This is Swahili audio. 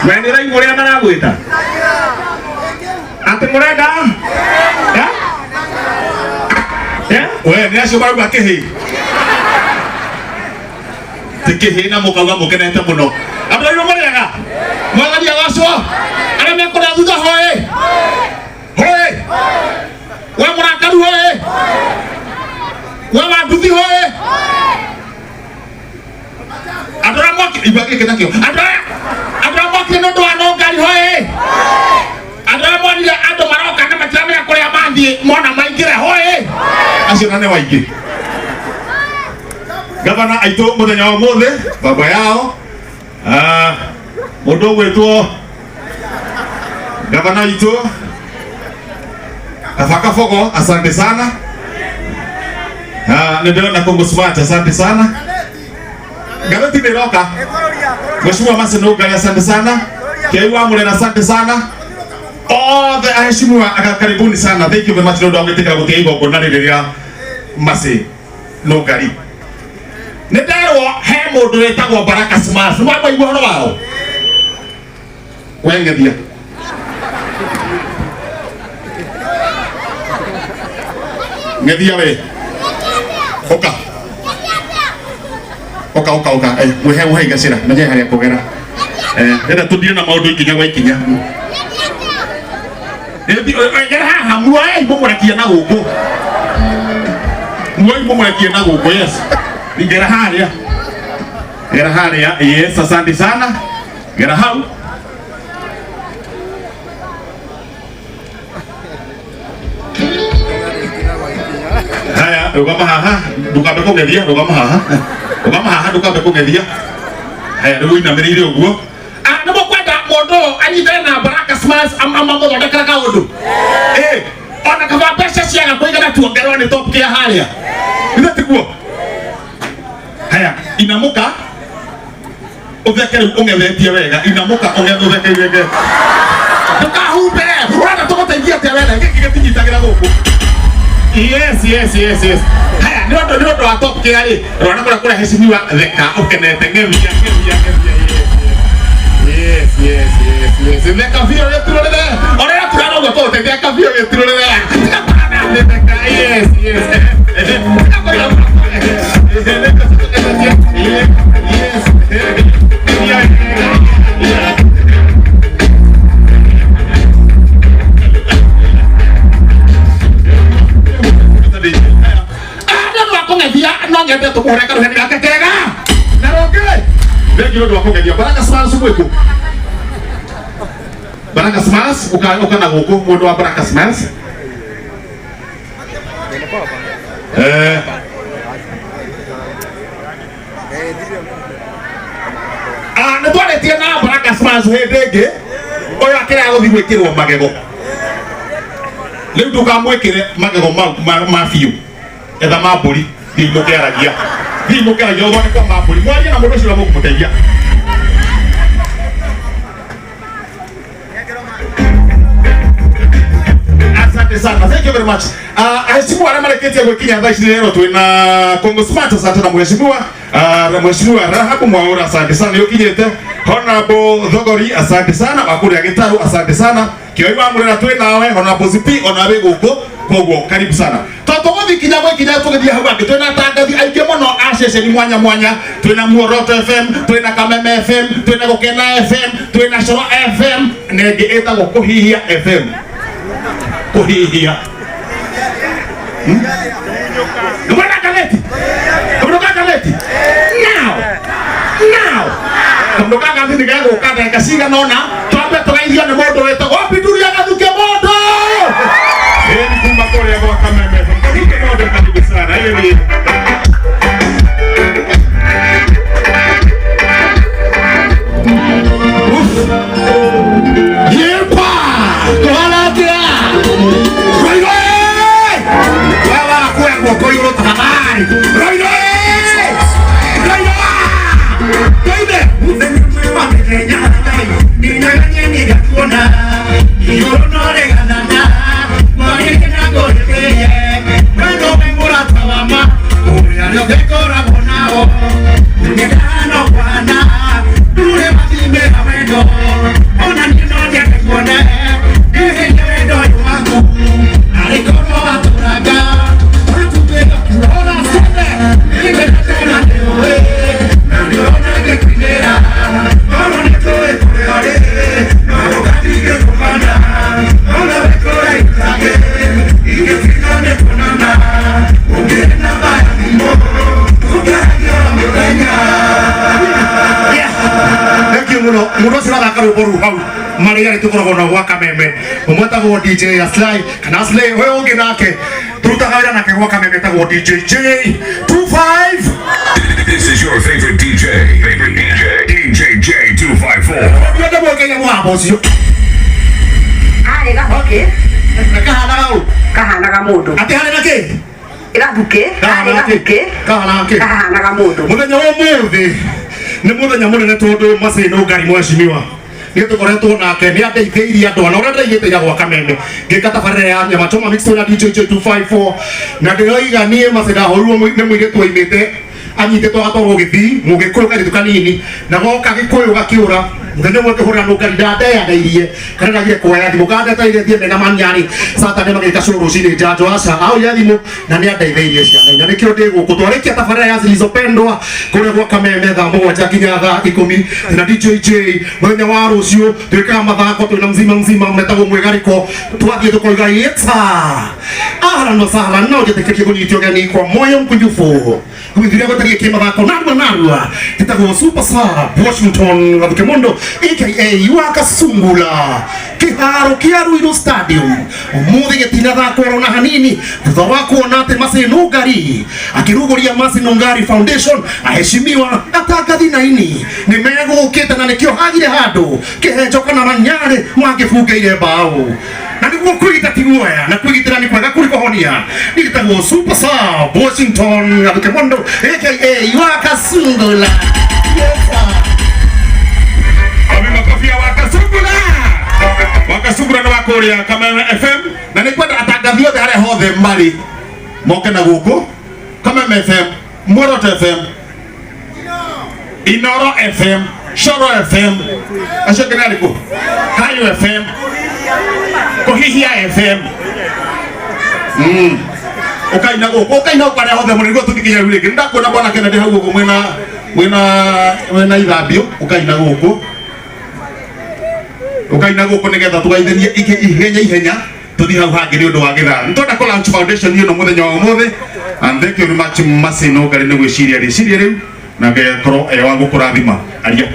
Wendera igore maragwita. Ati murenda? We ni acio marauga kihi. Tikihi na mukauga mukenete muno. Andũ airũ mũrĩega. Mwathani agacwo. Arĩa mekũrĩa thutha hoĩ. Hoĩ. We mũrakaru hoĩ. We wanduthi hoĩ. Andũ arĩa mwaki ibagi kĩnakĩo. Andũ arĩa mwaki nũndũ wa nũngari hoĩ. Andũ arĩa monire andũ maroka na matiramenya kũrĩa mathiĩ mona maingĩre hoĩ. Acio nane waingĩ. Gavana aitũ mũthenya wa ũmũthĩ baba yao mũndũ gwĩtwo gavana aitũ Kafaka Fogo, asante sana. Ndio Kongo Smart, asante sana. Gaveti Beroka Mheshimiwa Maseno Gali, asante sana. Kiaiwa Mulena, asante sana. All the aheshimiwa karibuni sana. Thank you very much. Ndio ungetika kutia hivyo kwa nani ndio Mase no Gali. Nederwo he mundu wetagwo Baraka Smash. Mwaba igwa horo wao. Wengethia. Ngethia we. Oka. Wehe gacira. Naje haria kugera. Ndenda tudire na maundu ikinya gwa ikinya. Ngera haha muoe ibomorakia na guku. Muoe ibomorakia na guku, yes. Ngera haria. Yes, asante sana. Ngera hau. Haya, rugama haha, dukabe kugethia, rugama haha, dukabe kugethia. Haya, rĩu inamirire uguo. Nĩ mũkwenda mũndũ anyitane na Baraka Smash mũthondekera kaũndũ. Ona kaba mbeca ciaga kũigana tuongererwo nĩ top kia haria. Nĩ tiguo. Haya, inamuka. Utheke rĩu ũngethetie wega. Inamuka ũtheke wega. Ndũkahumbe. Ũrenda tũgũteithia atĩa wega. Gĩkĩ gĩtinyitagĩra gũkũ. Yes. Haya, nĩ ũndũ wa top kia rĩ. Rona kũrĩa heshimiwa theka ũkenete ngevia. Yes. Theka vio wetirorere. Orera turano gwa tote theka vio wetirorere. Yes. Ngende tumuhureka ruheni gake kega na ronge ndio ndo wakogedia Baraka Smash gwiko. Baraka Smash uka na guku mundu wa Baraka Smash nĩ twaretie na Baraka Smash hĩndĩ ĩngĩ ũyũ akĩrĩa gũthiĩ gwĩkĩrwo magego. Rĩu ndũkamwĩkĩre magego ma biũ etha ma mbũri. Thimukeragia ũthone kwa mambũri. Mwarie na mũndũ ũcio mũkũmũteithia. Asante sana. Thank you very much. Aheshimiwa arĩa mareketie gwĩkinya thaa ici rero twĩna Kongo Smart, asante na mheshimiwa Rahabu Mwaura, asante sana nĩ ũkinyĩte. Honorable Thogori, asante sana. Wakũrĩa Gĩtarũ, asante sana. Kiaiwa Mulena twĩnawe. Honorable Zipi onawe gũkũ. Koguo karibu sana. Tũgũthikinya gwĩkinya tũgĩthiĩ hau angĩ twĩna tangathi aingĩ mũno a ceceni mwanya. Twĩna Muoroto FM, twĩna Kameme FM, twĩna Gũkena FM, twĩna Coro FM, na ĩngĩ ĩtagwo Kũhihia FM. Kũhihia. Nũmwana galeti. Now. Mũndũ kagathi nĩ gegũka ndagĩka cigana ũna twambe tũgeithio nĩ mũndũ wĩtagwo Binduria Gathuke Mondo. Ni kumba kule kwa Kameme. Karibu moja karibu sana. Hivi. Yepa! Koalatia! Roido! Baba kwa kwa yoro tamai. Roido! Toide! Mwenye ni nanya ni gakona. Yoro no regana. Mama mundo sina thaka rwimbo ru hau mariga ritukoragwo na gwa kameme umwe tagwo DJ Aslay kana Aslay we ungi nake turutaga wira nake gwa kameme tagwo DJ J25. This is your favorite DJ, DJ J254. Ndio mwe kenya mwa bossio Ega okay. Kahana mudu. Ati hana ke? Ega buke. Kahana ke. Kahana mudu. Muthenya wa muthi ni muthenya munene tondu Masai no ngari mweshimiwa. Ni tukoretwo nake ni andeithĩirie andũ ana ũrĩa ndaigĩte gwa kameme ngĩka tabarĩra ya nyama choma mixed na DJ J254 na ndĩroiga niĩ Masai ndahorirwo nĩ mũirĩtu oimĩte anyitĩtwo agatwarwo Gĩthii Mũgĩkũyũ kairĩtu kanini na goka Gĩkũyũ gakĩũra muthenya ũmwe ngĩhũra no ngari ndandeyandĩirie kana ndagire kuoya thimũ ngandeteire thiĩ mena manyarĩ Saturday magĩka show rũcinĩ njanjo aca aoya thimũ na nĩ andeithĩirie ciana na nĩkĩo ndĩ gũkũ twarĩkia tabarĩra ya Zilizopendwa kũrĩa gwa kameme thaa 7 nginya thaa 10 na DJ J mũthenya wa rũciũ twĩkaga mathako twĩna mzima metagwo mwĩgarĩko twathiĩ tũkoiga yeta ahlan wa sahlan no njĩtĩkĩrie kũnyitio ũgeni kwa moyo mkunjufu kumĩthiria gũtarie kĩmathako narua gĩtagwo Superstar Washington Gathũkemondo aka Yuaka Sungula kĩharo kĩa Ruiru Stadium ũmũthĩ gĩtinathakwo ona hanini thutha wa kuona atĩ Masai no ngari akĩrugũria Masai no ngari Foundation aheshimiwa atangathi naini nĩ megũkĩte na nĩkĩo hagire handũ kĩhenjo kana manyarĩ mangĩbungĩire mbaũ na nĩguo kwĩgita ti guoya na kwĩgitĩra nĩ kwega kũrĩ kũhonia gĩtagwo Superstar Washington Gathũkemondo aka Yuaka Sungula. Makofi ya Wakasungura na wakuria Kameme FM na nĩ kwenda atangathi othe harĩa hothe marĩ moke na gũkũ Kameme FM, Muoroto FM, Inoro FM, Shoro FM, acio ngĩ nĩ arĩkũ? Kayo FM, Kũhihia FM. Ukaina gũkũ, ukaina harĩa hothe mũrĩ nĩguo tũthikinya rĩu rĩngĩ. Nĩndakuona Bwana Kennedy hau ũguo mwena ithambio, ukaina gũkũ. Ukaina gũkũ nĩgetha tũgaithĩrie ihenya tũthiĩ hau hangĩ nĩ ũndũ wa gĩthara. Nĩtwenda kũ launch foundation ĩno mũthenya wa ũmũthĩ and thank you very much Masai no ngari nĩ gwĩciria rĩciria rĩu na ngekorwo wa gũkũrathima aria.